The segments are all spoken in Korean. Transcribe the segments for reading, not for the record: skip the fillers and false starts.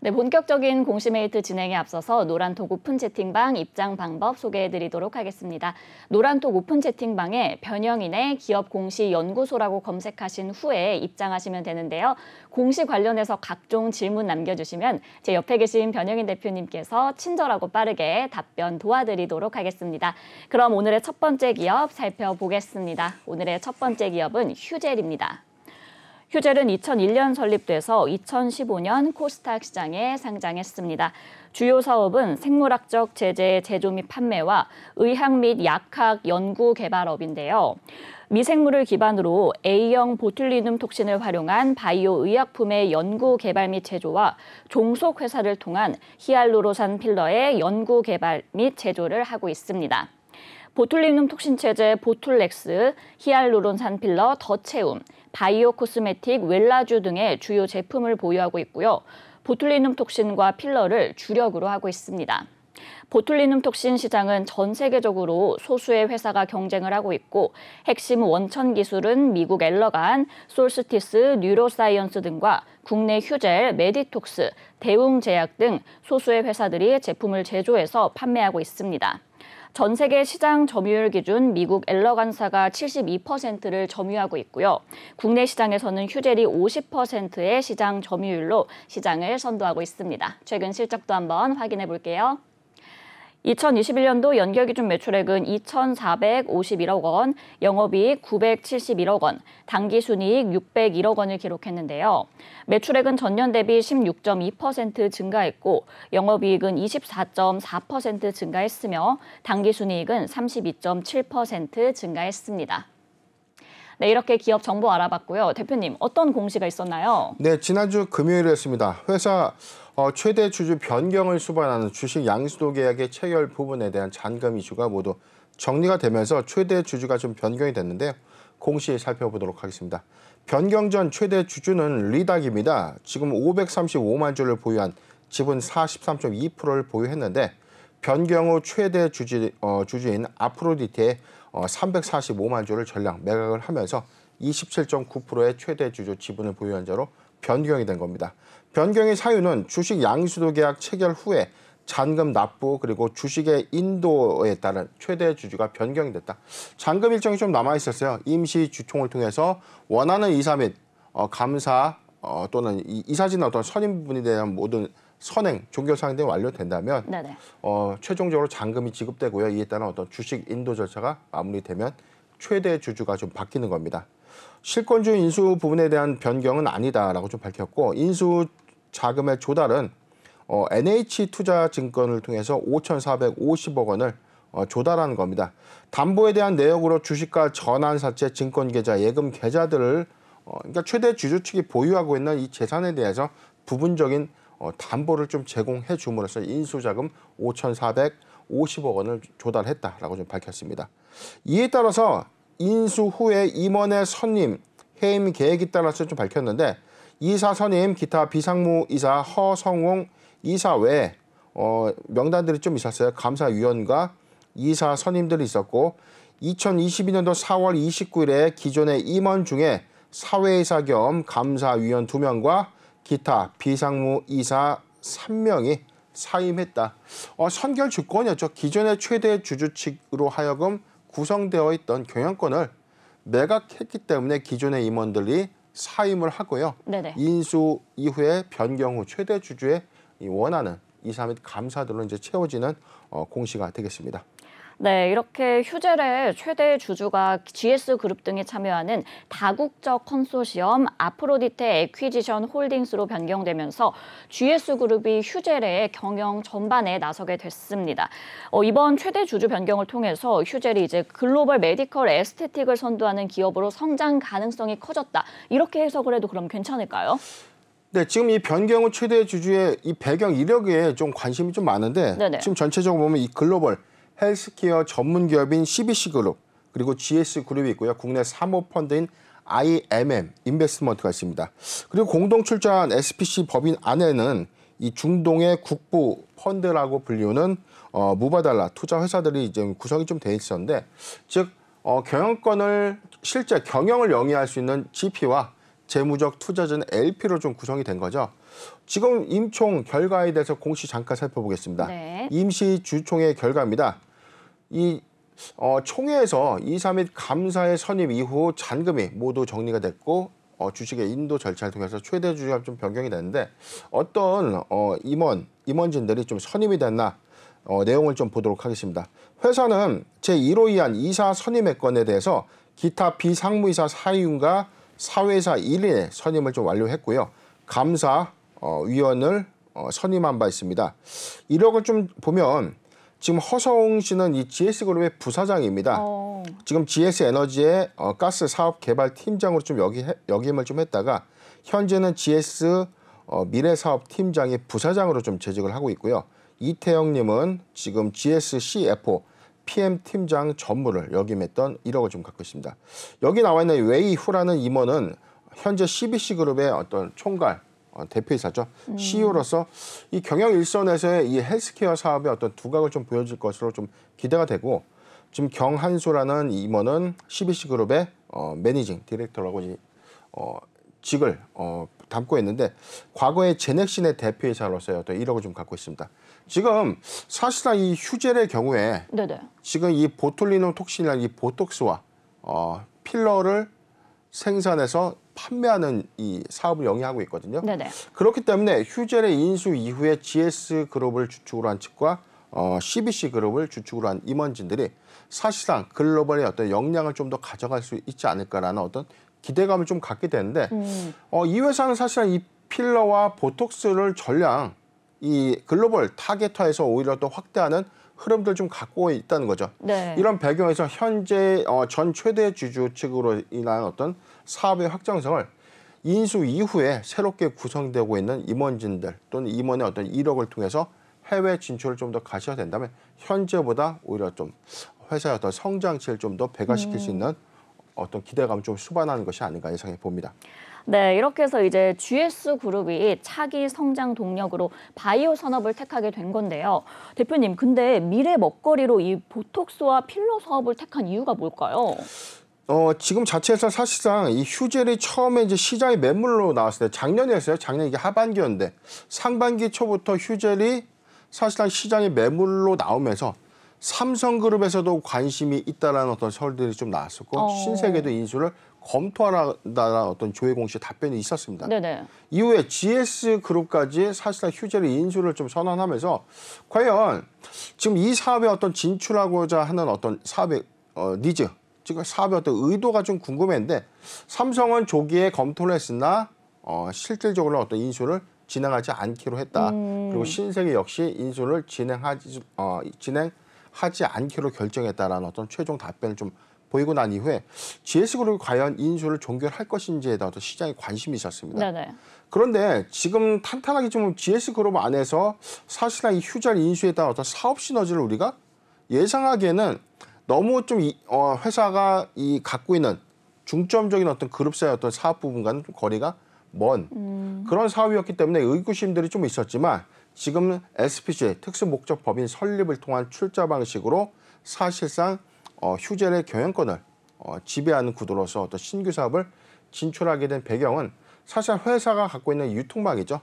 네, 본격적인 공시메이트 진행에 앞서서 노란톡 오픈 채팅방 입장 방법 소개해드리도록 하겠습니다. 노란톡 오픈 채팅방에 변형인의 기업 공시 연구소라고 검색하신 후에 입장하시면 되는데요. 공시 관련해서 각종 질문 남겨주시면 제 옆에 계신 변형인 대표님께서 친절하고 빠르게 답변 도와드리도록 하겠습니다. 그럼 오늘의 첫 번째 기업 살펴보겠습니다. 오늘의 첫 번째 기업은 휴젤입니다. 휴젤은 2001년 설립돼서 2015년 코스닥 시장에 상장했습니다. 주요 사업은 생물학적 제재 제조 및 판매와 의학 및 약학 연구 개발업인데요. 미생물을 기반으로 A형 보툴리눔 톡신을 활용한 바이오 의약품의 연구 개발 및 제조와 종속 회사를 통한 히알루로산 필러의 연구 개발 및 제조를 하고 있습니다. 보툴리눔 톡신 체제 보툴렉스, 히알루론산 필러 더채움, 바이오 코스메틱 웰라주 등의 주요 제품을 보유하고 있고요. 보툴리눔 톡신과 필러를 주력으로 하고 있습니다. 보툴리눔 톡신 시장은 전 세계적으로 소수의 회사가 경쟁을 하고 있고 핵심 원천 기술은 미국 엘러간, 솔스티스, 뉴로사이언스 등과 국내 휴젤, 메디톡스, 대웅제약 등 소수의 회사들이 제품을 제조해서 판매하고 있습니다. 전 세계 시장 점유율 기준 미국 엘러간사가 72%를 점유하고 있고요. 국내 시장에서는 휴젤이 50%의 시장 점유율로 시장을 선도하고 있습니다. 최근 실적도 한번 확인해 볼게요. 2021년도 연결 기준 매출액은 2,451억 원, 영업이익 971억 원, 당기순이익 601억 원을 기록했는데요. 매출액은 전년 대비 16.2% 증가했고 영업이익은 24.4% 증가했으며 당기순이익은 32.7% 증가했습니다. 네, 이렇게 기업 정보 알아봤고요. 대표님, 어떤 공시가 있었나요? 네, 지난주 금요일이었습니다. 회사 최대 주주 변경을 수반하는 주식 양수도 계약의 체결 부분에 대한 잔금 이슈가 모두 정리가 되면서 최대 주주가 좀 변경이 됐는데요. 공시 살펴보도록 하겠습니다. 변경 전 최대 주주는 리닥입니다. 지금 535만 주를 보유한 지분 43.2%를 보유했는데 변경 후 최대 주주인 아프로디테의 345만 주를 전량 매각을 하면서 27.9%의 최대 주주 지분을 보유한 자로 변경이 된 겁니다. 변경의 사유는 주식 양수도 계약 체결 후에 잔금 납부 그리고 주식의 인도에 따른 최대 주주가 변경이 됐다. 잔금 일정이 좀 남아 있었어요. 임시 주총을 통해서 원하는 이사 및 감사 또는 이사진 어떤 선임 부분에 대한 모든 선행, 종결 사항 등이 완료된다면 최종적으로 잔금이 지급되고요. 이에 따른 어떤 주식 인도 절차가 마무리되면 최대 주주가 좀 바뀌는 겁니다. 실권주 인수 부분에 대한 변경은 아니다라고 좀 밝혔고 인수 자금의 조달은 NH투자증권을 통해서 5,450억 원을 조달하는 겁니다. 담보에 대한 내역으로 주식과 전환사채, 증권계좌, 예금 계좌들을 그러니까 최대 주주 측이 보유하고 있는 이 재산에 대해서 부분적인 담보를 좀 제공해 줌으로써 인수자금 5,450억 원을 조달했다라고 좀 밝혔습니다. 이에 따라서 인수 후에 임원의 선임, 해임 계획에 따라서 좀 밝혔는데 이사 선임, 기타 비상무 이사, 허성웅 이사 외에 명단들이 좀 있었어요. 감사위원과 이사 선임들이 있었고 2022년도 4월 29일에 기존의 임원 중에 사회이사 겸 감사위원 2명과 기타 비상무 이사 3명이 사임했다. 선결 주권이었죠. 기존의 최대 주주 측으로 하여금 구성되어 있던 경영권을 매각했기 때문에 기존의 임원들이 사임을 하고요. 인수 이후에 변경 후 최대 주주의 원하는 이사 및 감사들로 이제 채워지는 공시가 되겠습니다. 네, 이렇게 휴젤의 최대 주주가 GS그룹 등이 참여하는 다국적 컨소시엄 아프로디테 에퀴지션 홀딩스로 변경되면서 GS그룹이 휴젤의 경영 전반에 나서게 됐습니다. 이번 최대 주주 변경을 통해서 휴젤이 이제 글로벌 메디컬 에스테틱을 선도하는 기업으로 성장 가능성이 커졌다. 이렇게 해석을 해도 그럼 괜찮을까요? 네, 지금 이 변경 후 최대 주주의 이 배경 이력에 좀 관심이 좀 많은데 지금 전체적으로 보면 이 글로벌 헬스케어 전문 기업인 CBC그룹 그리고 GS그룹이 있고요. 국내 사모펀드인 IMM 인베스트먼트가 있습니다. 그리고 공동 출자한 SPC 법인 안에는 이 중동의 국부 펀드라고 불리우는 무바달라 투자 회사들이 이제 구성이 좀 돼 있었는데 즉 경영권을 실제 경영을 영위할 수 있는 GP와 재무적 투자자는 LP로 좀 구성이 된 거죠. 지금 임총 결과에 대해서 공시 잠깐 살펴보겠습니다. 네. 임시 주총회 결과입니다. 이 총회에서 이사 및 감사의 선임 이후 잔금이 모두 정리가 됐고 주식의 인도 절차를 통해서 최대 주주가 좀 변경이 됐는데 어떤 임원진들이 좀 선임이 됐나 내용을 좀 보도록 하겠습니다. 회사는 제1호 이한 이사 선임의 건에 대해서 기타 비상무이사 4인과 사회이사 1인의 선임을 좀 완료했고요. 감사 위원을 선임한 바 있습니다. 이력을 좀 보면 지금 허성웅 씨는 이 GS그룹의 부사장입니다. 지금 GS에너지의 가스 사업 개발 팀장으로 좀 역임을 좀 했다가 현재는 GS 미래사업 팀장의 부사장으로 좀 재직을 하고 있고요. 이태영님은 지금 GS CFO PM 팀장 전무를 역임했던 이력을 좀 갖고 있습니다. 여기 나와 있는 웨이 후라는 임원은 현재 CBC그룹의 어떤 총괄 대표이사죠. CEO로서 이 경영 일선에서의 이 헬스케어 사업의 어떤 두각을 좀 보여줄 것으로 좀 기대가 되고 지금 경한수라는 임원은 CBC그룹의 매니징 디렉터라고 직을 담고 있는데 과거에 제넥신의 대표이사로서의 어떤 이력을 좀 갖고 있습니다. 지금 사실상 이 휴젤의 경우에 네네. 지금 이 보툴리눔 톡신이라는 이 보톡스와 필러를 생산해서 판매하는 이 사업을 영위하고 있거든요. 네네. 그렇기 때문에 휴젤의 인수 이후에 GS그룹을 주축으로 한 측과 CBC그룹을 주축으로 한 임원진들이 사실상 글로벌의 어떤 역량을 좀 더 가져갈 수 있지 않을까라는 어떤 기대감을 좀 갖게 되는데 이 회사는 사실은 이 필러와 보톡스를 전량 이 글로벌 타겟화해서 오히려 또 확대하는 흐름들 좀 갖고 있다는 거죠. 네. 이런 배경에서 현재 전 최대 주주 측으로 인한 어떤 사업의 확장성을 인수 이후에 새롭게 구성되고 있는 임원진들 또는 임원의 어떤 이력을 통해서 해외 진출을 좀 더 가셔야 된다면 현재보다 오히려 좀 회사의 어떤 성장치를 좀 더 배가시킬 수 있는 어떤 기대감을 좀 수반하는 것이 아닌가 예상해 봅니다. 네, 이렇게 해서 이제 GS그룹이 차기 성장 동력으로 바이오 산업을 택하게 된 건데요. 대표님, 근데 미래 먹거리로 이 보톡스와 필러 사업을 택한 이유가 뭘까요? 지금 자체에서 사실상 이 휴젤이 처음에 이제 시장에 매물로 나왔을 때 작년이었어요. 작년 이게 하반기였는데 상반기 초부터 휴젤이 사실상 시장에 매물로 나오면서 삼성그룹에서도 관심이 있다라는 어떤 설들이 좀 나왔었고 신세계도 인수를 검토하라는 어떤 조회 공시 답변이 있었습니다. 네네. 이후에 GS그룹까지 사실상 휴젤의 인수를 좀 선언하면서 과연 지금 이 사업에 어떤 진출하고자 하는 어떤 사업의 니즈, 즉 사업의 어떤 의도가 좀 궁금했는데 삼성은 조기에 검토를 했으나 실질적으로 어떤 인수를 진행하지 않기로 했다. 그리고 신세계 역시 인수를 진행하지 않기로 결정했다라는 어떤 최종 답변을 좀 보이고 난 이후에 GS그룹이 과연 인수를 종결할 것인지에 대한 어떤 시장에 관심이 있었습니다. 네네. 그런데 지금 탄탄하게 좀 GS그룹 안에서 사실상 이 휴젤 인수에 따른 어떤 사업 시너지를 우리가 예상하기에는 너무 좀 회사가 이 갖고 있는 중점적인 어떤 그룹사의 어떤 사업 부분과는 좀 거리가 먼 그런 사업이었기 때문에 의구심들이 좀 있었지만 지금 SPC 특수목적법인 설립을 통한 출자 방식으로 사실상 휴젤의 경영권을 지배하는 구도로서 어떤 신규 사업을 진출하게 된 배경은 사실 회사가 갖고 있는 유통망이죠.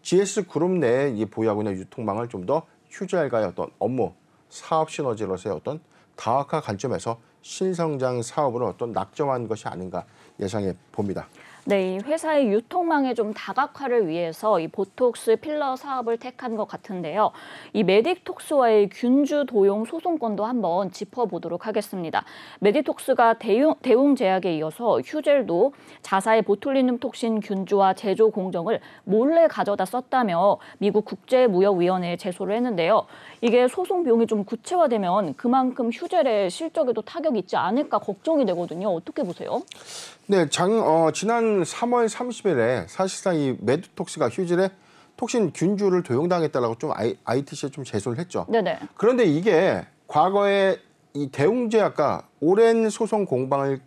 GS그룹 내에 보유하고 있는 유통망을 좀 더 휴젤과의 어떤 업무, 사업 시너지로서의 어떤 다각화 관점에서 신성장 사업으로 어떤 낙점한 것이 아닌가 예상해 봅니다. 네, 이 회사의 유통망의 좀 다각화를 위해서 이 보톡스 필러 사업을 택한 것 같은데요. 이 메딕톡스와의 균주 도용 소송건도 한번 짚어보도록 하겠습니다. 메딕톡스가 대웅 제약에 이어서 휴젤도 자사의 보툴리눔 톡신 균주와 제조 공정을 몰래 가져다 썼다며 미국 국제무역위원회에 제소를 했는데요. 이게 소송 비용이 좀 구체화되면 그만큼 휴젤의 실적에도 타격이 있지 않을까 걱정이 되거든요. 어떻게 보세요? 네, 지난 3월 30일에 사실상 이 메디톡스가 휴젤의 톡신 균주를 도용당했다라고 좀 ITC에 좀 제소를 했죠. 네네. 그런데 이게 과거에 이 대웅제약과 오랜 소송 공방을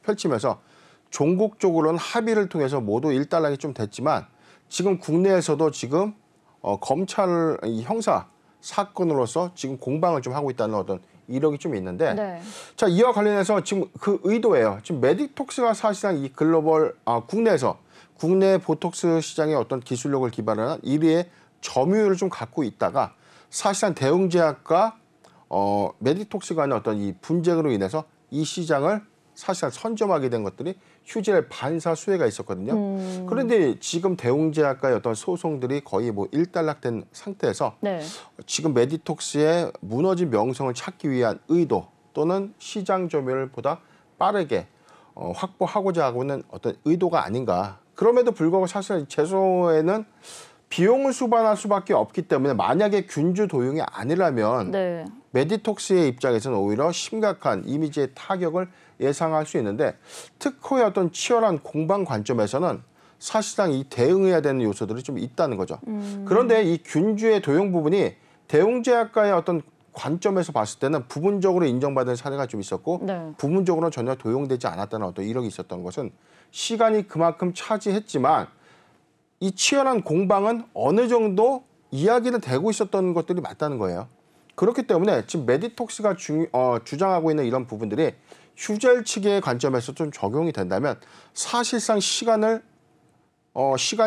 펼치면서 종국적으로는 합의를 통해서 모두 일단락이 좀 됐지만 지금 국내에서도 지금 검찰 이 형사 사건으로서 지금 공방을 좀 하고 있다는 어떤 이력이 좀 있는데 네. 자, 이와 관련해서 지금 그 의도예요. 지금 메디톡스가 사실상 이 글로벌 국내에서 국내 보톡스 시장의 어떤 기술력을 기반한 1위의 점유율을 좀 갖고 있다가 사실상 대웅제약과 메디톡스 간의 어떤 이 분쟁으로 인해서 이 시장을 사실상 선점하게 된 것들이 휴젤 반사 수혜가 있었거든요. 그런데 지금 대웅제약과의 어떤 소송들이 거의 뭐 일단락된 상태에서 네. 지금 메디톡스의 무너진 명성을 찾기 위한 의도 또는 시장 점유율을 보다 빠르게 확보하고자 하고 있는 어떤 의도가 아닌가. 그럼에도 불구하고 사실 제소에는 비용을 수반할 수밖에 없기 때문에 만약에 균주 도용이 아니라면 네. 메디톡스의 입장에서는 오히려 심각한 이미지의 타격을 예상할 수 있는데 특허의 어떤 치열한 공방 관점에서는 사실상 이 대응해야 되는 요소들이 좀 있다는 거죠. 그런데 이 균주의 도용 부분이 대웅제약과의 어떤 관점에서 봤을 때는 부분적으로 인정받은 사례가 좀 있었고 네. 부분적으로는 전혀 도용되지 않았다는 어떤 이력이 있었던 것은 시간이 그만큼 차지했지만 이 치열한 공방은 어느 정도 이야기는 되고 있었던 것들이 맞다는 거예요. 그렇기 때문에 지금 메디톡스가 주장하고 있는 이런 부분들이 휴젤 측의 관점에서 좀 적용이 된다면 사실상 시간이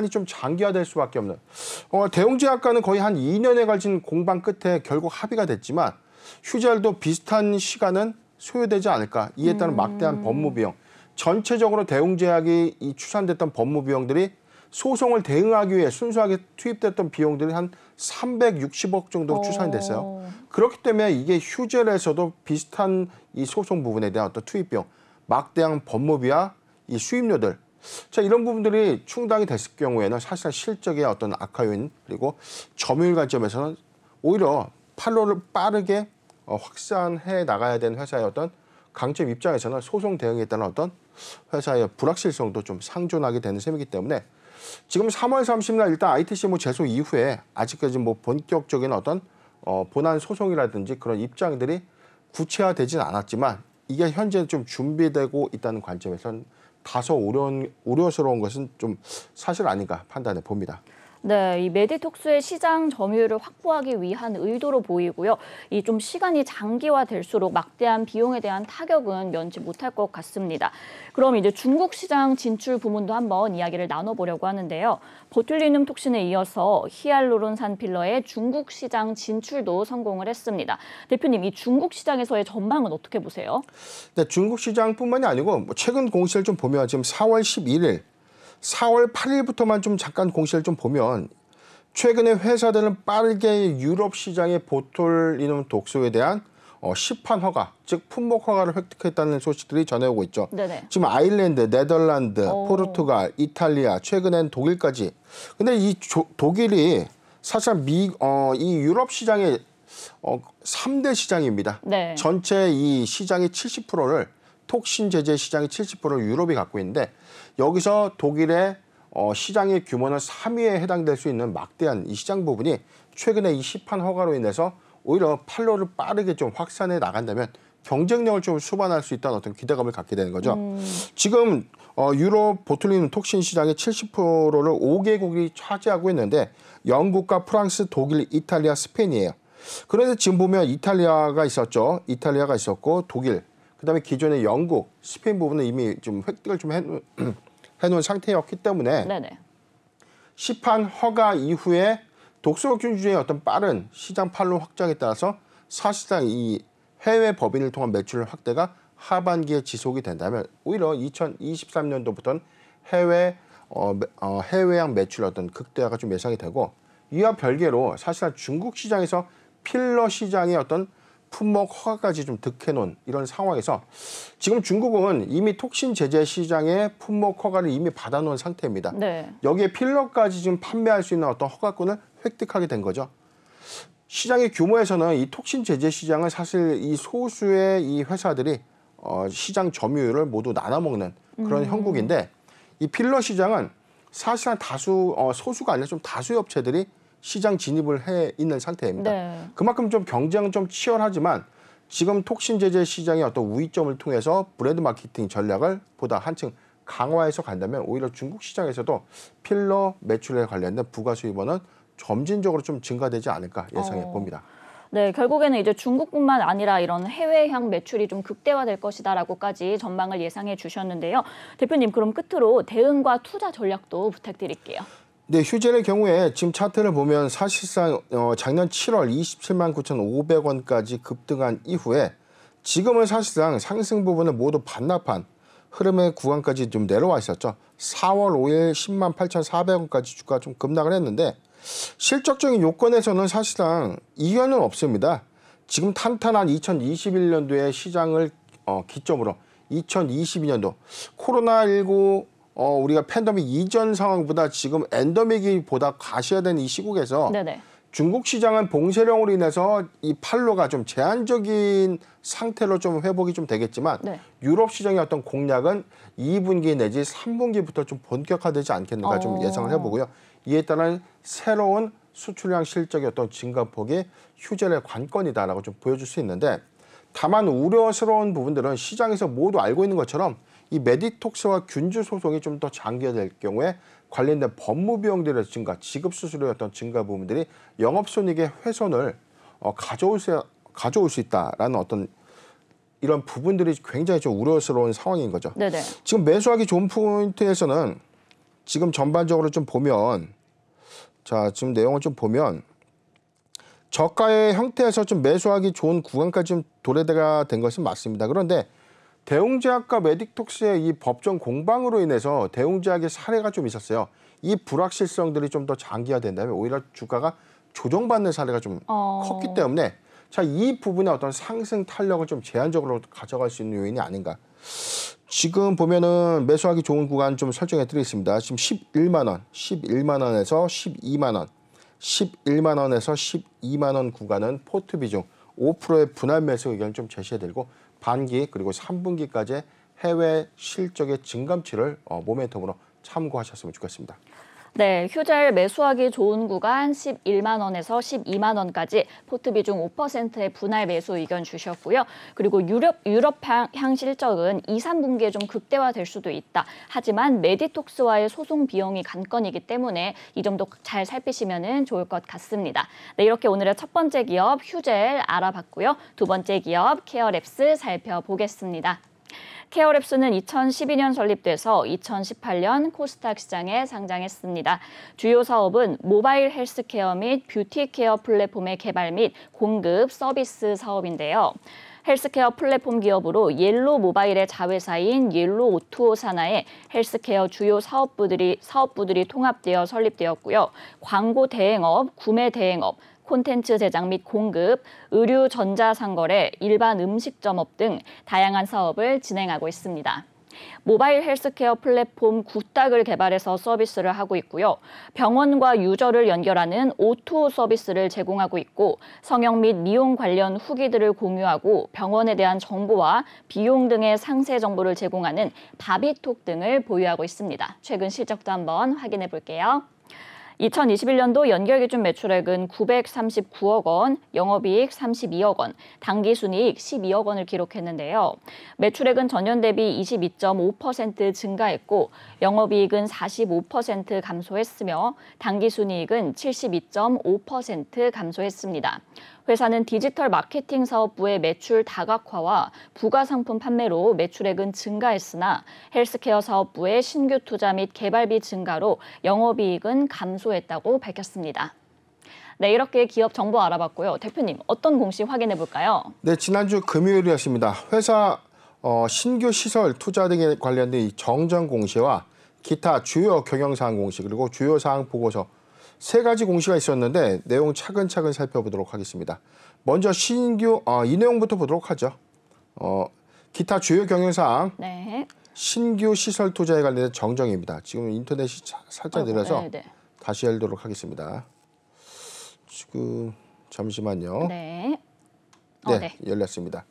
좀 장기화될 수밖에 없는 대웅제약과는 거의 한 2년에 걸친 공방 끝에 결국 합의가 됐지만 휴젤도 비슷한 시간은 소요되지 않을까. 이에 따른 막대한 법무 비용. 전체적으로 대웅제약이 이 추산됐던 법무 비용들이 소송을 대응하기 위해 순수하게 투입됐던 비용들이 한 360억 정도 추산이 됐어요. 그렇기 때문에 이게 휴젤에서도 비슷한 이 소송 부분에 대한 어떤 투입 비용, 막대한 법무비와 이 수입료들, 자 이런 부분들이 충당이 됐을 경우에는 사실상 실적의 어떤 악화 요인 그리고 점유율 관점에서는 오히려 판로를 빠르게 확산해 나가야 되는 회사의 어떤 강점 입장에서는 소송 대응에 따른 어떤 회사의 불확실성도 좀 상존하게 되는 셈이기 때문에 지금 3월 30일 날 일단 ITC 제소 이후에 아직까지 뭐 본격적인 어떤 본안 소송이라든지 그런 입장들이 구체화되진 않았지만 이게 현재 좀 준비되고 있다는 관점에서는 다소 우려스러운 것은 좀 사실 아닌가 판단해 봅니다. 네, 이 메디톡스의 시장 점유율을 확보하기 위한 의도로 보이고요. 이 좀 시간이 장기화될수록 막대한 비용에 대한 타격은 면치 못할 것 같습니다. 그럼 이제 중국 시장 진출 부문도 한번 이야기를 나눠보려고 하는데요. 보툴리눔 톡신에 이어서 히알루론산 필러의 중국 시장 진출도 성공을 했습니다. 대표님, 이 중국 시장에서의 전망은 어떻게 보세요? 네, 중국 시장뿐만이 아니고 최근 공시를 좀 보면 지금 4월 11일 4월 8일부터만 좀 잠깐 공시를 좀 보면 최근에 회사들은 빠르게 유럽 시장의 보툴리눔 독소에 대한 시판 허가, 즉 품목 허가를 획득했다는 소식들이 전해오고 있죠. 네네. 지금 아일랜드, 네덜란드, 포르투갈, 이탈리아, 최근엔 독일까지. 근데 이 독일이 사실 이 유럽 시장의 3대 시장입니다. 네. 전체 이 시장의 70%를 톡신 제재 시장의 70%를 유럽이 갖고 있는데 여기서 독일의 시장의 규모는 3위에 해당될 수 있는 막대한 이 시장 부분이 최근에 이 시판 허가로 인해서 오히려 판로를 빠르게 좀 확산해 나간다면 경쟁력을 좀 수반할 수 있다는 어떤 기대감을 갖게 되는 거죠. 지금 유럽 보툴리눔 톡신 시장의 70%를 5개국이 차지하고 있는데 영국과 프랑스, 독일, 이탈리아, 스페인이에요. 그런데 지금 보면 이탈리아가 있었죠. 이탈리아가 있었고 독일, 그다음에 기존의 영국, 스페인 부분은 이미 좀 획득을 좀 해놓은 상태였기 때문에 네네. 시판 허가 이후에 독소 균주의 어떤 빠른 시장 판로 확장에 따라서 사실상 이 해외 법인을 통한 매출 확대가 하반기에 지속이 된다면 오히려 2023년도부터는 해외양 매출 어떤 극대화가 좀 예상이 되고 이와 별개로 사실상 중국 시장에서 필러 시장의 어떤 품목 허가까지 좀 득해놓은 이런 상황에서 지금 중국은 이미 톡신 제재 시장의 품목 허가를 이미 받아놓은 상태입니다. 네. 여기에 필러까지 지금 판매할 수 있는 어떤 허가권을 획득하게 된 거죠. 시장의 규모에서는 이 톡신 제재 시장은 사실 이 소수의 이 회사들이 시장 점유율을 모두 나눠먹는 그런 형국인데 이 필러 시장은 사실상 소수가 아니라 좀 다수의 업체들이 시장 진입을 해 있는 상태입니다. 네. 그만큼 좀 경쟁은 좀 치열하지만 지금 톡신 제재 시장의 어떤 우위점을 통해서 브랜드 마케팅 전략을 보다 한층 강화해서 간다면 오히려 중국 시장에서도 필러 매출에 관련된 부가 수입원은 점진적으로 좀 증가되지 않을까 예상해 봅니다. 네, 결국에는 이제 중국뿐만 아니라 이런 해외향 매출이 좀 극대화될 것이다라고까지 전망을 예상해 주셨는데요. 대표님, 그럼 끝으로 대응과 투자 전략도 부탁드릴게요. 네, 휴젤의 경우에 지금 차트를 보면 사실상 작년 7월 27만 9,500원까지 급등한 이후에 지금은 사실상 상승 부분을 모두 반납한 흐름의 구간까지 좀 내려와 있었죠. 4월 5일 10만 8,400원까지 주가가 좀 급락을 했는데 실적적인 요건에서는 사실상 이견은 없습니다. 지금 탄탄한 2021년도의 시장을 기점으로 2022년도 코로나19 우리가 팬데믹 이전 상황보다 지금 엔데믹이 보다 가셔야되는 이 시국에서 네네. 중국 시장은 봉쇄령으로 인해서 이 판로가 좀 제한적인 상태로 좀 회복이 좀 되겠지만 네. 유럽 시장의 어떤 공략은 2분기 내지 3분기부터 좀 본격화되지 않겠는가 좀 예상을 해보고요. 이에 따른 새로운 수출량 실적의 어떤 증가폭이 휴젤의 관건이다라고 좀 보여줄 수 있는데 다만 우려스러운 부분들은 시장에서 모두 알고 있는 것처럼 이 메디톡스와 균주 소송이 좀 더 장기화될 경우에 관련된 법무 비용들의 증가, 지급 수수료의 어떤 증가 부분들이 영업손익의 훼손을 가져올 수 있다라는 어떤 이런 부분들이 굉장히 좀 우려스러운 상황인 거죠. 네네. 지금 매수하기 좋은 포인트에서는 지금 전반적으로 좀 보면 자 지금 내용을 좀 보면 저가의 형태에서 좀 매수하기 좋은 구간까지 좀 도래가 된 것은 맞습니다. 그런데 대웅제약과 메디톡스의 이 법정 공방으로 인해서 대웅제약의 사례가 좀 있었어요. 이 불확실성들이 좀 더 장기화된다면 오히려 주가가 조정받는 사례가 좀 컸기 때문에 자, 이 부분의 어떤 상승 탄력을 좀 제한적으로 가져갈 수 있는 요인이 아닌가. 지금 보면은 매수하기 좋은 구간 좀 설정해 드리겠습니다. 지금 11만 원, 11만 원에서 12만 원, 11만 원에서 12만 원 구간은 포트 비중 5%의 분할 매수 의견을 좀 제시해 드리고 반기 그리고 3분기까지 해외 실적의 증감치를 모멘텀으로 참고하셨으면 좋겠습니다. 네, 휴젤 매수하기 좋은 구간 11만 원에서 12만 원까지 포트 비중 5%의 분할 매수 의견 주셨고요. 그리고 유럽향 실적은 2, 3분기에 좀 극대화될 수도 있다. 하지만 메디톡스와의 소송 비용이 관건이기 때문에 이 점도 잘 살피시면 좋을 것 같습니다. 네, 이렇게 오늘의 첫 번째 기업 휴젤 알아봤고요. 두 번째 기업 케어랩스 살펴보겠습니다. 케어랩스는 2012년 설립돼서 2018년 코스닥 시장에 상장했습니다. 주요 사업은 모바일 헬스케어 및 뷰티케어 플랫폼의 개발 및 공급 서비스 사업인데요. 헬스케어 플랫폼 기업으로 옐로 모바일의 자회사인 옐로 오투오 산하의 헬스케어 주요 사업부들이 통합되어 설립되었고요. 광고 대행업, 구매 대행업, 콘텐츠 제작 및 공급, 의류 전자상거래, 일반 음식점업 등 다양한 사업을 진행하고 있습니다. 모바일 헬스케어 플랫폼 굿닥을 개발해서 서비스를 하고 있고요. 병원과 유저를 연결하는 오투오 서비스를 제공하고 있고 성형 및 미용 관련 후기들을 공유하고 병원에 대한 정보와 비용 등의 상세 정보를 제공하는 바비톡 등을 보유하고 있습니다. 최근 실적도 한번 확인해 볼게요. 2021년도 연결기준 매출액은 939억 원, 영업이익 32억 원, 당기순이익 12억 원을 기록했는데요. 매출액은 전년 대비 22.5% 증가했고 영업이익은 45% 감소했으며 당기순이익은 72.5% 감소했습니다. 회사는 디지털 마케팅 사업부의 매출 다각화와 부가상품 판매로 매출액은 증가했으나 헬스케어 사업부의 신규 투자 및 개발비 증가로 영업이익은 감소했다고 밝혔습니다. 네, 이렇게 기업 정보 알아봤고요. 대표님, 어떤 공시 확인해 볼까요? 네, 지난주 금요일이었습니다. 회사 신규 시설 투자 등에 관련된 이 정정 공시와 기타 주요 경영사항 공시 그리고 주요 사항 보고서 세 가지 공시가 있었는데 내용 차근차근 살펴보도록 하겠습니다. 먼저 신규 이 내용부터 보도록 하죠. 기타 주요 경영사항 네. 신규 시설 투자에 관련된 정정입니다. 지금 인터넷이 살짝 느려서 다시 열도록 하겠습니다. 지금 잠시만요. 네. 네, 열렸습니다.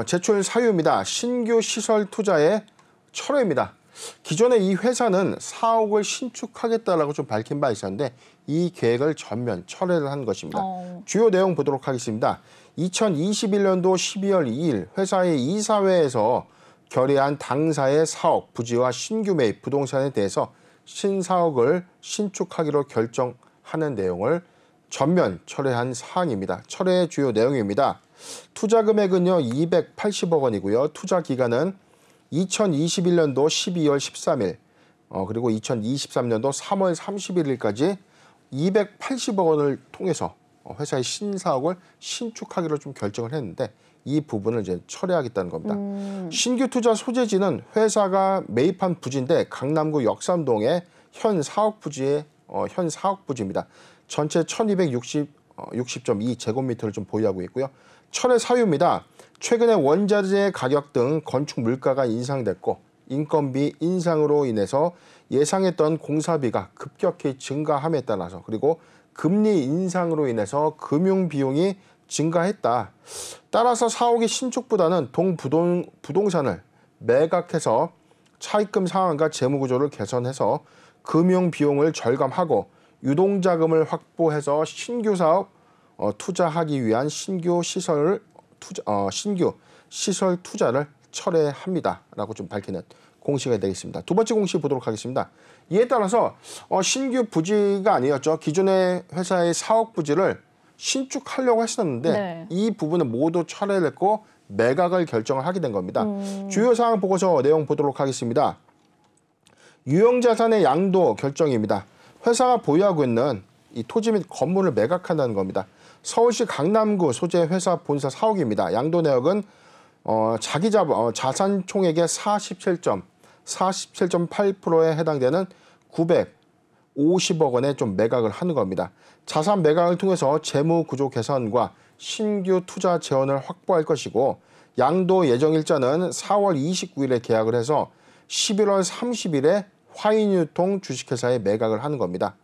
제출 사유입니다. 신규 시설 투자의 철회입니다. 기존에 이 회사는 사옥을 신축하겠다라고 좀 밝힌 바 있었는데 이 계획을 전면 철회를 한 것입니다. 주요 내용 보도록 하겠습니다. 2021년도 12월 2일 회사의 이사회에서 결의한 당사의 사업, 부지와 신규 매입, 부동산에 대해서 신사옥을 신축하기로 결정하는 내용을 전면 철회한 사항입니다. 철회의 주요 내용입니다. 투자 금액은요 280억 원이고요. 투자 기간은 2021년도 12월 13일 그리고 2023년도 3월 31일까지 280억 원을 통해서 회사의 신사옥을 신축하기로 좀 결정을 했는데 이 부분을 이제 철회하겠다는 겁니다. 신규 투자 소재지는 회사가 매입한 부지인데 강남구 역삼동의 현 사옥 부지입니다. 전체 1,260.2 제곱미터를 좀 보유하고 있고요. 철회 사유입니다. 최근에 원자재 가격 등 건축 물가가 인상됐고 인건비 인상으로 인해서 예상했던 공사비가 급격히 증가함에 따라서 그리고 금리 인상으로 인해서 금융 비용이 증가했다. 따라서 사옥의 신축보다는 부동산을 매각해서 차입금 상황과 재무 구조를 개선해서 금융 비용을 절감하고 유동자금을 확보해서 신규 사업 투자하기 위한 신규 시설 투자를 철회합니다라고 좀 밝히는 공시가 되겠습니다. 두 번째 공시 보도록 하겠습니다. 이에 따라서 신규 부지가 아니었죠. 기존의 회사의 사옥 부지를 신축하려고 했었는데 네. 이 부분은 모두 철회를 했고 매각을 결정을 하게 된 겁니다. 주요 사항 보고서 내용 보도록 하겠습니다. 유형자산의 양도 결정입니다. 회사가 보유하고 있는 이 토지 및 건물을 매각한다는 겁니다. 서울시 강남구 소재 회사 본사 사옥입니다. 양도 내역은 자기 자산 총액의 47.8%에 해당되는 950억 원에 좀 매각을 하는 겁니다. 자산 매각을 통해서 재무 구조 개선과 신규 투자 재원을 확보할 것이고 양도 예정 일자는 4월 29일에 계약을 해서 11월 30일에 화인유통 주식회사에 매각을 하는 겁니다.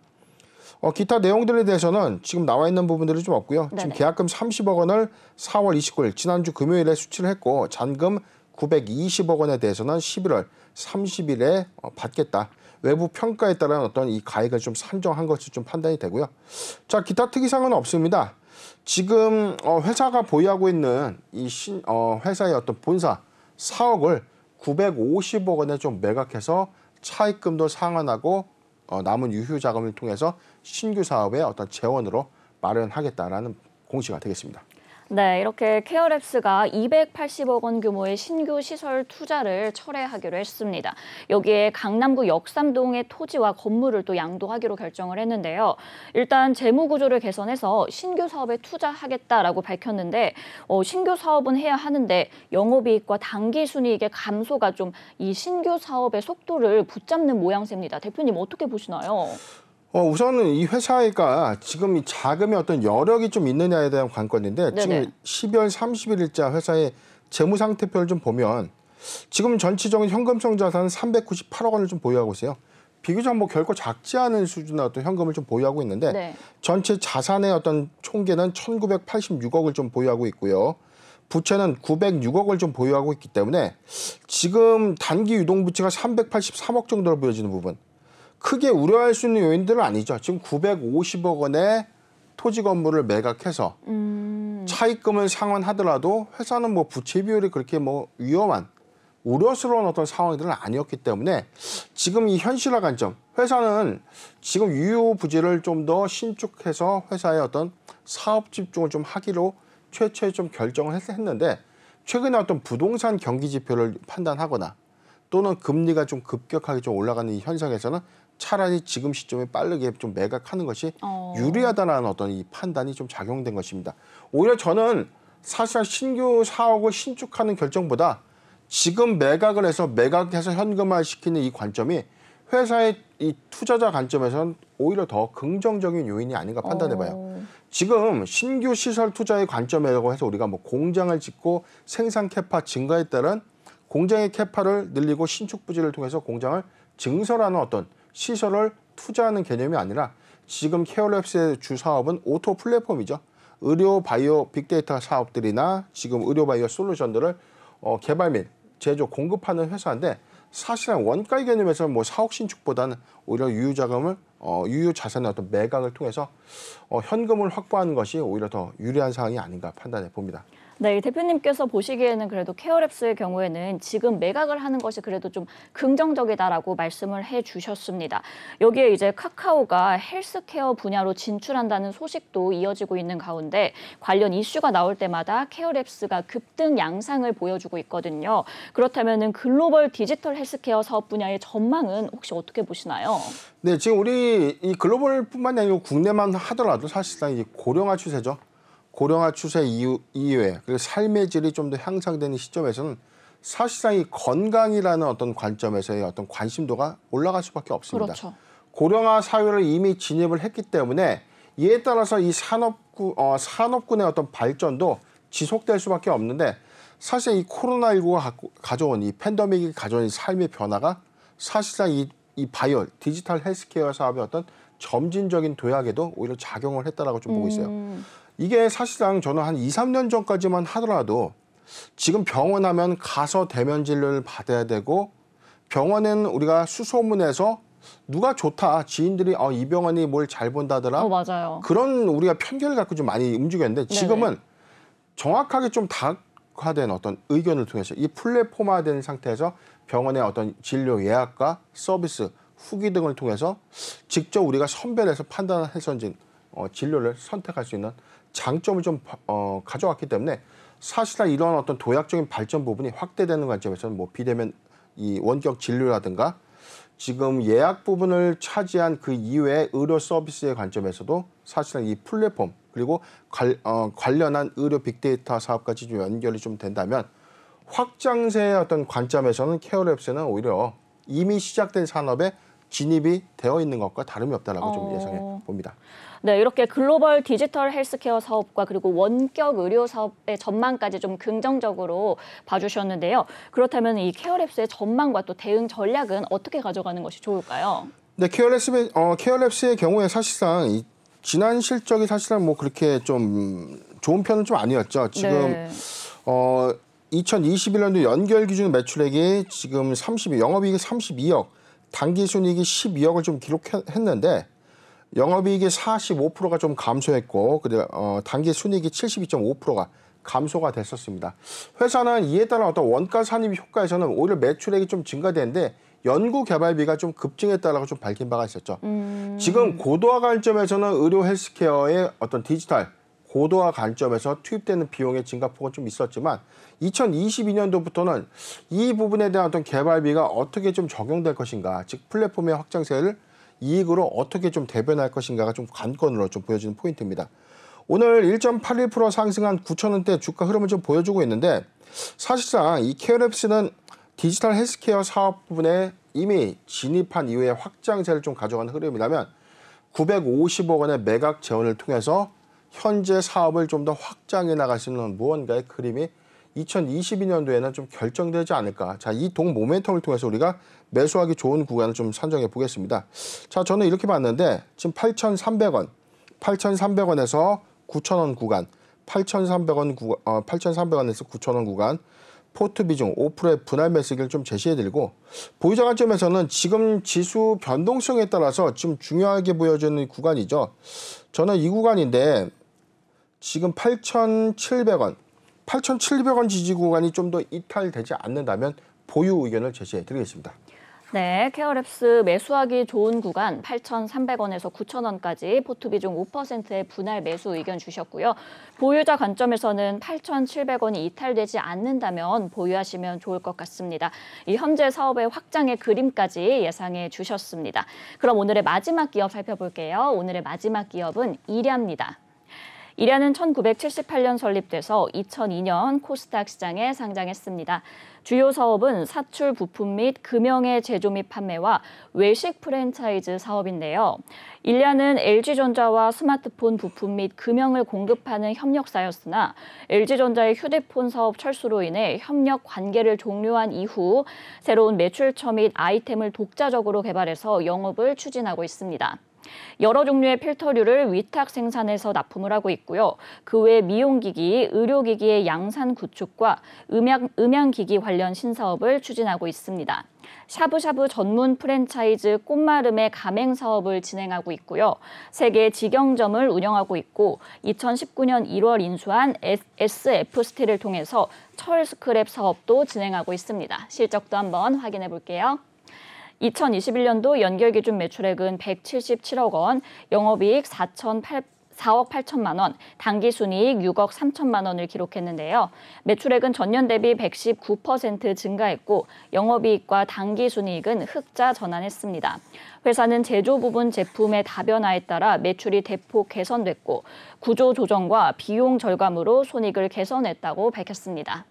기타 내용들에 대해서는 지금 나와 있는 부분들이 좀 없고요. 네네. 지금 계약금 30억 원을 4월 29일 지난주 금요일에 수취를 했고 잔금 920억 원에 대해서는 11월 30일에 받겠다. 외부 평가에 따른 어떤 이 가액을 좀 산정한 것이 좀 판단이 되고요. 자, 기타 특이사항은 없습니다. 지금 회사가 보유하고 있는 이 회사의 어떤 본사 사옥을 950억 원에 좀 매각해서 차입금도 상환하고 남은 유휴 자금을 통해서 신규 사업의 어떤 재원으로 마련하겠다라는 공시가 되겠습니다. 네, 이렇게 케어랩스가 280억 원 규모의 신규 시설 투자를 철회하기로 했습니다. 여기에 강남구 역삼동의 토지와 건물을 또 양도하기로 결정을 했는데요. 일단 재무 구조를 개선해서 신규 사업에 투자하겠다라고 밝혔는데 신규 사업은 해야 하는데 영업이익과 당기순이익의 감소가 좀 이 신규 사업의 속도를 붙잡는 모양새입니다. 대표님 어떻게 보시나요? 우선은 이 회사가 지금 이 자금의 어떤 여력이 좀 있느냐에 대한 관건인데 네네. 지금 12월 31일자 회사의 재무 상태표를 좀 보면 지금 전체적인 현금성 자산은 398억 원을 좀 보유하고 있어요. 비교적 뭐 결코 작지 않은 수준의 어떤 현금을 좀 보유하고 있는데 네. 전체 자산의 어떤 총계는 1,986억을 좀 보유하고 있고요. 부채는 906억을 좀 보유하고 있기 때문에 지금 단기 유동부채가 383억 정도로 보여지는 부분. 크게 우려할 수 있는 요인들은 아니죠. 지금 950억 원의 토지 건물을 매각해서 차입금을 상환하더라도 회사는 뭐 부채 비율이 그렇게 뭐 위험한 우려스러운 어떤 상황들은 아니었기 때문에 지금 이 현실화 관점, 회사는 지금 유효 부지를 좀 더 신축해서 회사의 어떤 사업 집중을 좀 하기로 최초에 좀 결정을 했는데 최근에 어떤 부동산 경기 지표를 판단하거나 또는 금리가 좀 급격하게 좀 올라가는 이 현상에서는 차라리 지금 시점에 빠르게 좀 매각하는 것이 유리하다는 어떤 이 판단이 좀 작용된 것입니다. 오히려 저는 사실 신규 사옥을 신축하는 결정보다 지금 매각해서 현금화 시키는 이 관점이 회사의 이 투자자 관점에서는 오히려 더 긍정적인 요인이 아닌가 판단해봐요. 지금 신규 시설 투자의 관점이라고 해서 우리가 뭐 공장을 짓고 생산 캐파 증가에 따른 공장의 캐파를 늘리고 신축 부지를 통해서 공장을 증설하는 어떤 시설을 투자하는 개념이 아니라 지금 케어랩스의 주 사업은 오토 플랫폼이죠. 의료 바이오 빅데이터 사업들이나 지금 의료 바이오 솔루션들을 개발 및 제조 공급하는 회사인데 사실은 원가의 개념에서 뭐 사옥 신축보다는 오히려 유효 자금을 유효 자산의 어떤 매각을 통해서 현금을 확보하는 것이 오히려 더 유리한 상황이 아닌가 판단해 봅니다. 네, 대표님께서 보시기에는 그래도 케어랩스의 경우에는 지금 매각을 하는 것이 그래도 좀 긍정적이다라고 말씀을 해주셨습니다. 여기에 이제 카카오가 헬스케어 분야로 진출한다는 소식도 이어지고 있는 가운데 관련 이슈가 나올 때마다 케어랩스가 급등 양상을 보여주고 있거든요. 그렇다면은 글로벌 디지털 헬스케어 사업 분야의 전망은 혹시 어떻게 보시나요? 네, 지금 우리 이 글로벌뿐만 아니고 국내만 하더라도 사실상 이 고령화 추세죠. 고령화 추세 이후에 그리고 삶의 질이 좀 더 향상되는 시점에서는 사실상 이 건강이라는 어떤 관점에서의 어떤 관심도가 올라갈 수밖에 없습니다. 그렇죠. 고령화 사회를 이미 진입을 했기 때문에 이에 따라서 이 산업군의 어떤 발전도 지속될 수밖에 없는데 사실 이 코로나19가 가져온 이 팬데믹이 가져온 이 삶의 변화가 사실상 이 바이오 디지털 헬스케어 사업의 어떤 점진적인 도약에도 오히려 작용을 했다라고 좀 보고 있어요. 이게 사실상 저는 한 2, 3년 전까지만 하더라도 지금 병원 하면 가서 대면 진료를 받아야 되고 병원은 우리가 수소문해서 누가 좋다 지인들이 이 병원이 뭘 잘 본다더라 맞아요. 그런 우리가 편견을 갖고 좀 많이 움직였는데 지금은 네네. 정확하게 좀 다각화된 어떤 의견을 통해서 이 플랫폼화된 상태에서 병원의 어떤 진료 예약과 서비스 후기 등을 통해서 직접 우리가 선별해서 판단해서 진료를 선택할 수 있는 장점을 좀 가져왔기 때문에 사실상 이런 어떤 도약적인 발전 부분이 확대되는 관점에서는 뭐 비대면 이 원격 진료라든가 지금 예약 부분을 차지한 그 이외의 의료 서비스의 관점에서도 사실상 이 플랫폼 그리고 관련한 의료 빅데이터 사업까지 좀 연결이 좀 된다면 확장세의 어떤 관점에서는 케어랩스는 오히려 이미 시작된 산업에 진입이 되어 있는 것과 다름이 없다라고 좀 예상해 봅니다. 네, 이렇게 글로벌 디지털 헬스케어 사업과 그리고 원격 의료 사업의 전망까지 좀 긍정적으로 봐주셨는데요. 그렇다면 이 케어랩스의 전망과 또 대응 전략은 어떻게 가져가는 것이 좋을까요? 네, 케어랩스의 경우에 사실상 이 지난 실적이 사실상 뭐 그렇게 좀 좋은 편은 좀 아니었죠. 지금 네. 2021년도 연결 기준 매출액이 지금 영업이익이 32억, 당기순이익이 12억을 좀 기록했는데 영업이익이 45%가 좀 감소했고 당기순이익이 72.5%가 감소가 됐었습니다. 회사는 이에 따른 어떤 원가 산입 효과에서는 오히려 매출액이 좀 증가되는데 연구 개발비가 좀 급증했다라고 좀 밝힌 바가 있었죠. 지금 고도화 관점에서는 의료 헬스케어의 어떤 디지털 고도화 관점에서 투입되는 비용의 증가폭은 좀 있었지만 2022년도부터는 이 부분에 대한 어떤 개발비가 어떻게 좀 적용될 것인가, 즉 플랫폼의 확장세를 이익으로 어떻게 좀 대변할 것인가가 좀 관건으로 좀 보여지는 포인트입니다. 오늘 1.81% 상승한 9,000원대 주가 흐름을 좀 보여주고 있는데 사실상 이 케어랩스는 디지털 헬스케어 사업 부분에 이미 진입한 이후에 확장세를 좀 가져간 흐름이라면 950억 원의 매각 재원을 통해서 현재 사업을 좀 더 확장해 나갈 수 있는 무언가의 그림이 2022년도에는 좀 결정되지 않을까. 자, 이 동 모멘텀을 통해서 우리가 매수하기 좋은 구간을 좀 산정해 보겠습니다. 자, 저는 이렇게 봤는데 지금 8,300원, 8,300원에서 9,000원 구간, 8,300원에서 9,000원 구간, 포트 비중 5%의 분할 매수기를 좀 제시해드리고 보유자 관점에서는 지금 지수 변동성에 따라서 지금 중요하게 보여지는 구간이죠. 저는 이 구간인데 지금 8,700원 지지 구간이 좀 더 이탈되지 않는다면 보유 의견을 제시해드리겠습니다. 네, 케어랩스 매수하기 좋은 구간 8,300원에서 9,000원까지 포트 비중 5%의 분할 매수 의견 주셨고요. 보유자 관점에서는 8,700원이 이탈되지 않는다면 보유하시면 좋을 것 같습니다. 이 현재 사업의 확장의 그림까지 예상해 주셨습니다. 그럼 오늘의 마지막 기업 살펴볼게요. 오늘의 마지막 기업은 이랴입니다. 이랴는 1978년 설립돼서 2002년 코스닥 시장에 상장했습니다. 주요 사업은 사출 부품 및 금형의 제조 및 판매와 외식 프랜차이즈 사업인데요. 이랴는 LG전자와 스마트폰 부품 및 금형을 공급하는 협력사였으나 LG전자의 휴대폰 사업 철수로 인해 협력 관계를 종료한 이후 새로운 매출처 및 아이템을 독자적으로 개발해서 영업을 추진하고 있습니다. 여러 종류의 필터류를 위탁 생산해서 납품을 하고 있고요. 그 외 미용기기, 의료기기의 양산 구축과 음향기기 관련 신사업을 추진하고 있습니다. 샤브샤브 전문 프랜차이즈 꽃마름의 가맹 사업을 진행하고 있고요. 세계 직영점을 운영하고 있고 2019년 1월 인수한 SF 스틸을 통해서 철 스크랩 사업도 진행하고 있습니다. 실적도 한번 확인해 볼게요. 2021년도 연결 기준 매출액은 177억 원, 영업이익 4억 8천만 원, 당기순이익 6억 3천만 원을 기록했는데요. 매출액은 전년 대비 119% 증가했고 영업이익과 당기순이익은 흑자 전환했습니다. 회사는 제조 부분 제품의 다변화에 따라 매출이 대폭 개선됐고 구조 조정과 비용 절감으로 손익을 개선했다고 밝혔습니다.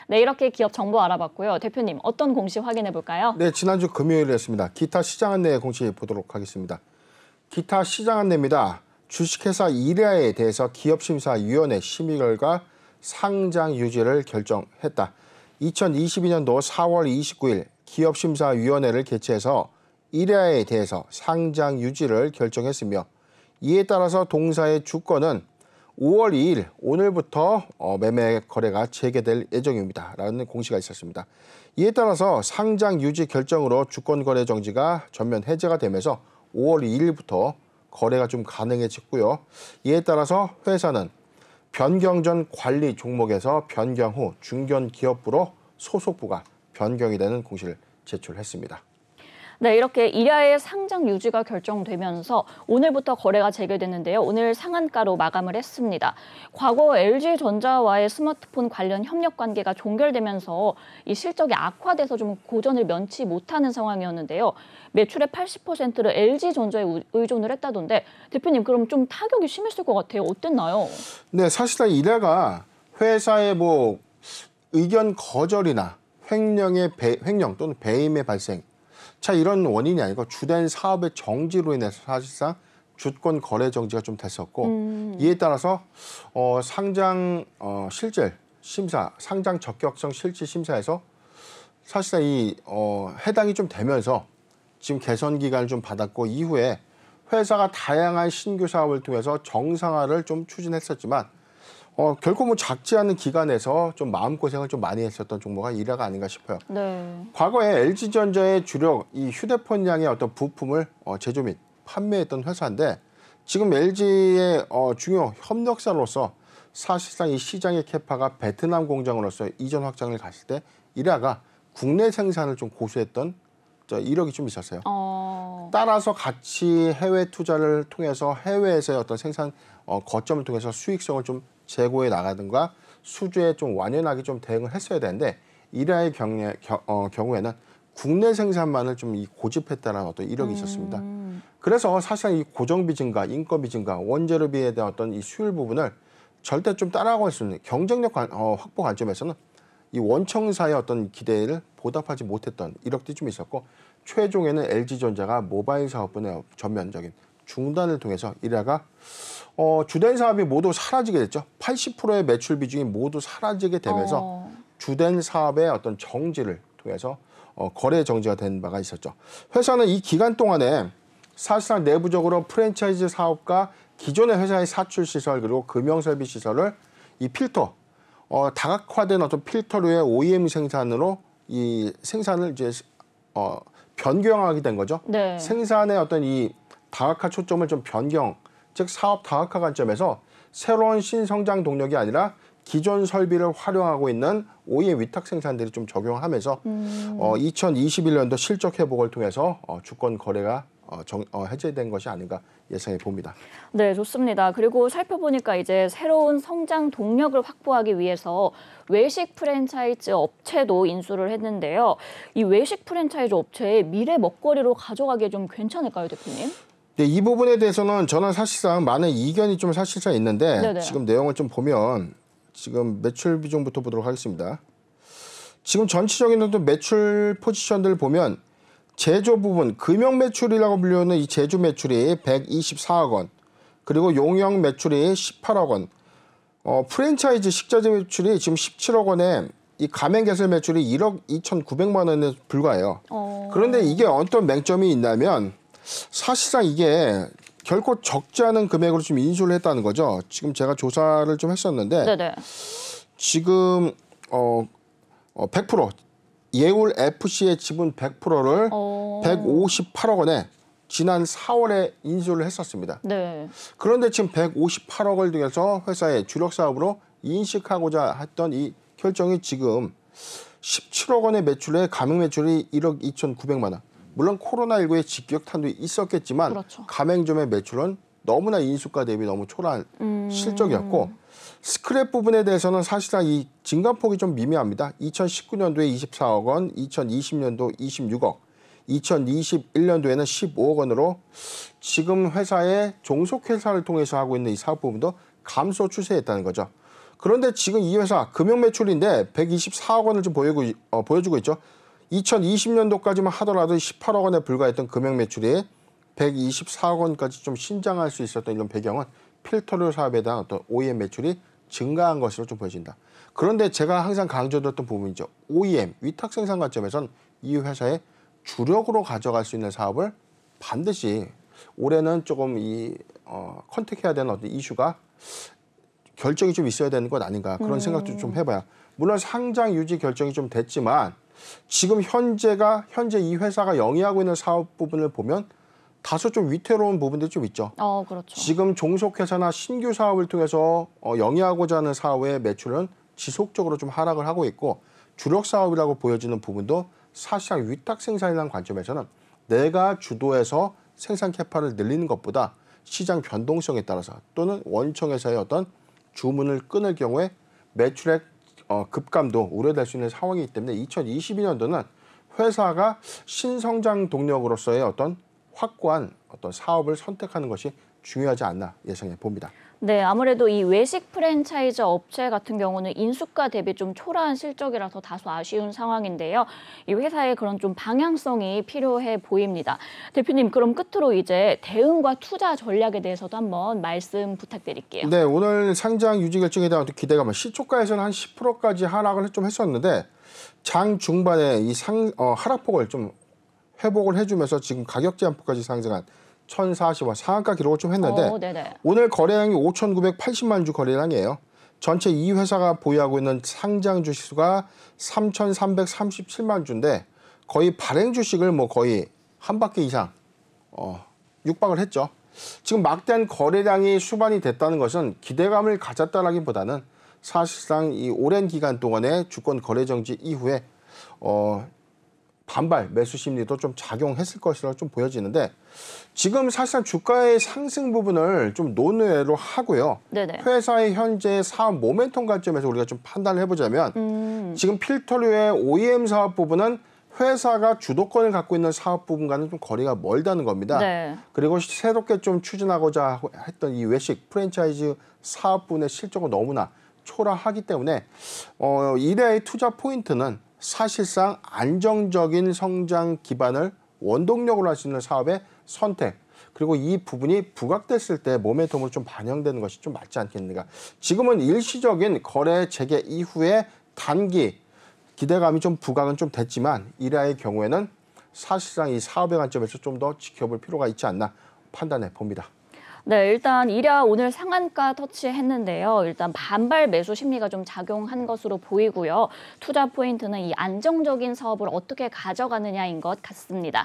네, 이렇게 기업 정보 알아봤고요. 대표님, 어떤 공시 확인해 볼까요? 네, 지난주 금요일이었습니다. 기타 시장 안내 공시 보도록 하겠습니다. 기타 시장 안내입니다. 주식회사 이레아에 대해서 기업심사위원회 심의 결과 상장 유지를 결정했다. 2022년도 4월 29일 기업심사위원회를 개최해서 이레아에 대해서 상장 유지를 결정했으며 이에 따라서 동사의 주권은 5월 2일 오늘부터 매매 거래가 재개될 예정입니다. 라는 공시가 있었습니다. 이에 따라서 상장 유지 결정으로 주권 거래 정지가 전면 해제가 되면서 5월 2일부터 거래가 좀 가능해졌고요. 이에 따라서 회사는 변경 전 관리 종목에서 변경 후 중견기업부로 소속부가 변경이 되는 공시를 제출했습니다. 네, 이렇게 이레아의 상장 유지가 결정되면서 오늘부터 거래가 재개됐는데요. 오늘 상한가로 마감을 했습니다. 과거 LG전자와의 스마트폰 관련 협력 관계가 종결되면서 이 실적이 악화돼서 좀 고전을 면치 못하는 상황이었는데요. 매출의 80%를 LG전자에 의존을 했다던데 대표님, 그럼 좀 타격이 심했을 것 같아요. 어땠나요? 네, 사실상 이레아가 회사의 의견 거절이나 횡령 또는 배임의 발생, 자, 이런 원인이 아니고 주된 사업의 정지로 인해서 사실상 주권 거래 정지가 좀 됐었고 이에 따라서 상장 실질 심사, 상장 적격성 실질 심사에서 사실상 이 해당이 좀 되면서 지금 개선 기간을 좀 받았고 이후에 회사가 다양한 신규 사업을 통해서 정상화를 좀 추진했었지만 결코 작지 않은 기간에서 좀 마음고생을 좀 많이 했었던 종목가 이레아가 아닌가 싶어요. 네. 과거에 LG전자의 주력 이 휴대폰량의 어떤 부품을 제조 및 판매했던 회사인데 지금 LG의 중요 협력사로서 사실상 이 시장의 캐파가 베트남 공장으로서 이전 확장을 갔을 때 이레아가 국내 생산을 좀 고수했던 이력이 좀 있었어요. 따라서 같이 해외 투자를 통해서 해외에서의 어떤 생산 거점을 통해서 수익성을 좀 제고해 나가든가 수주에 좀 완연하게 좀 대응을 했어야 되는데 이레아의 경우에는 국내 생산만을 좀 고집했다는 어떤 이력이 있었습니다. 그래서 사실상 이 고정비 증가, 인건비 증가, 원재료비에 대한 어떤 이 수율 부분을 절대 좀 따라갈 수 있는 경쟁력 확보 관점에서는 이 원청사의 어떤 기대를 보답하지 못했던 이력들이 좀 있었고 최종에는 LG전자가 모바일 사업분의 전면적인 중단을 통해서 이레아가 주된 사업이 모두 사라지게 됐죠. 80%의 매출 비중이 모두 사라지게 되면서 주된 사업의 어떤 정지를 통해서 거래 정지가 된 바가 있었죠. 회사는 이 기간 동안에 사실상 내부적으로 프랜차이즈 사업과 기존의 회사의 사출 시설 그리고 금융 설비 시설을 이 필터 다각화된 어떤 필터류의 OEM 생산으로 이 생산을 이제 변경하게 된 거죠. 네. 생산의 어떤 이 다각화 초점을 좀 변경, 즉 사업 다각화 관점에서 새로운 신성장 동력이 아니라 기존 설비를 활용하고 있는 OEM 위탁 생산들이 좀 적용하면서 2021년도 실적 회복을 통해서 주권 거래가 해제된 것이 아닌가 예상해 봅니다. 네, 좋습니다. 그리고 살펴보니까 이제 새로운 성장 동력을 확보하기 위해서 외식 프랜차이즈 업체도 인수를 했는데요. 이 외식 프랜차이즈 업체의 미래 먹거리로 가져가기에 좀 괜찮을까요, 대표님? 네, 이 부분에 대해서는 저는 사실상 많은 이견이 좀 사실상 있는데 네네. 지금 내용을 좀 보면 지금 매출 비중부터 보도록 하겠습니다. 지금 전체적인 어떤 매출 포지션들을 보면 제조 부분, 금융 매출이라고 불리는 이 제조 매출이 124억 원, 그리고 용역 매출이 18억 원, 프랜차이즈 식자재 매출이 지금 17억 원에 이 가맹 개설 매출이 1억 2,900만 원에 불과해요. 그런데 이게 어떤 맹점이 있냐면 사실상 이게 결코 적지 않은 금액으로 좀 인수를 했다는 거죠. 지금 제가 조사를 좀 했었는데 네네. 지금 100% 예울 FC의 지분 100%를 158억 원에 지난 4월에 인수를 했었습니다. 네. 그런데 지금 158억 원을 통해서 회사의 주력 사업으로 인식하고자 했던 이 결정이 지금 17억 원의 매출에 가맹 매출이 1억 2,900만 원. 물론 코로나19의 직격탄도 있었겠지만 그렇죠. 가맹점의 매출은 너무나 인수가 대비 너무 초라한 실적이었고 스크랩 부분에 대해서는 사실상 이 증가폭이 좀 미미합니다. 2019년도에 24억 원, 2020년도 26억, 2021년도에는 15억 원으로 지금 회사의 종속회사를 통해서 하고 있는 이 사업 부분도 감소 추세였다는 거죠. 그런데 지금 이 회사 금융 매출인데 124억 원을 좀 보여주고 있죠. 2020년도까지만 하더라도 18억 원에 불과했던 금융 매출이 124억 원까지 좀 신장할 수 있었던 이런 배경은 필터류 사업에 대한 어떤 OEM 매출이 증가한 것으로 좀 보여진다. 그런데 제가 항상 강조드렸던 부분이죠. OEM, 위탁 생산 관점에선 이 회사의 주력으로 가져갈 수 있는 사업을 반드시 올해는 조금 컨택해야 되는 어떤 이슈가 결정이 좀 있어야 되는 것 아닌가 그런 생각도 좀 해봐요. 물론 상장 유지 결정이 좀 됐지만 지금 현재 이 회사가 영위하고 있는 사업 부분을 보면 다소 좀 위태로운 부분들이 좀 있죠. 그렇죠. 지금 종속회사나 신규 사업을 통해서 영위하고자 하는 사업의 매출은 지속적으로 좀 하락을 하고 있고 주력 사업이라고 보여지는 부분도 사실상 위탁 생산이라는 관점에서는 내가 주도해서 생산 캐파를 늘리는 것보다 시장 변동성에 따라서 또는 원청회사의 어떤 주문을 끊을 경우에 매출액 급감도 우려될 수 있는 상황이기 때문에 2022년도는 회사가 신성장 동력으로서의 어떤 확고한 어떤 사업을 선택하는 것이 중요하지 않나 예상해 봅니다. 네, 아무래도 이 외식 프랜차이즈 업체 같은 경우는 인수가 대비 좀 초라한 실적이라서 다소 아쉬운 상황인데요. 이 회사의 그런 좀 방향성이 필요해 보입니다. 대표님, 그럼 끝으로 이제 대응과 투자 전략에 대해서도 한번 말씀 부탁드릴게요. 네, 오늘 상장 유지 결정에 대한 기대감은 시초가에서는 한 10%까지 하락을 좀 했었는데 장 중반에 이 하락폭을 좀 회복을 해주면서 지금 가격 제한폭까지 상승한 1,040원 상한가 기록을 좀 했는데 오늘 거래량이 5,980만 주 거래량이에요. 전체 이 회사가 보유하고 있는 상장 주식수가 3,337만 주인데 거의 발행 주식을 거의 한 바퀴 이상 육박을 했죠. 지금 막대한 거래량이 수반이 됐다는 것은 기대감을 가졌다라기보다는 사실상 이 오랜 기간 동안의 주권 거래 정지 이후에 반발 매수 심리도 좀 작용했을 것이라고 좀 보여지는데 지금 사실상 주가의 상승 부분을 좀 논외로 하고요. 회사의 현재 사업 모멘텀 관점에서 우리가 좀 판단을 해보자면 지금 필터류의 OEM 사업 부분은 회사가 주도권을 갖고 있는 사업 부분과는 좀 거리가 멀다는 겁니다. 그리고 새롭게 좀 추진하고자 했던 이 외식 프랜차이즈 사업 부분의 실적은 너무나 초라하기 때문에 이래의 투자 포인트는 사실상 안정적인 성장 기반을 원동력으로 할 수 있는 사업의 선택 그리고 이 부분이 부각됐을 때 모멘텀으로 좀 반영되는 것이 좀 맞지 않겠는가. 지금은 일시적인 거래 재개 이후에 단기 기대감이 좀 부각은 좀 됐지만 이래의 경우에는 사실상 이 사업의 관점에서 좀 더 지켜볼 필요가 있지 않나 판단해 봅니다. 네, 일단 이랴 오늘 상한가 터치했는데요. 일단 반발 매수 심리가 좀 작용한 것으로 보이고요. 투자 포인트는 이 안정적인 사업을 어떻게 가져가느냐인 것 같습니다.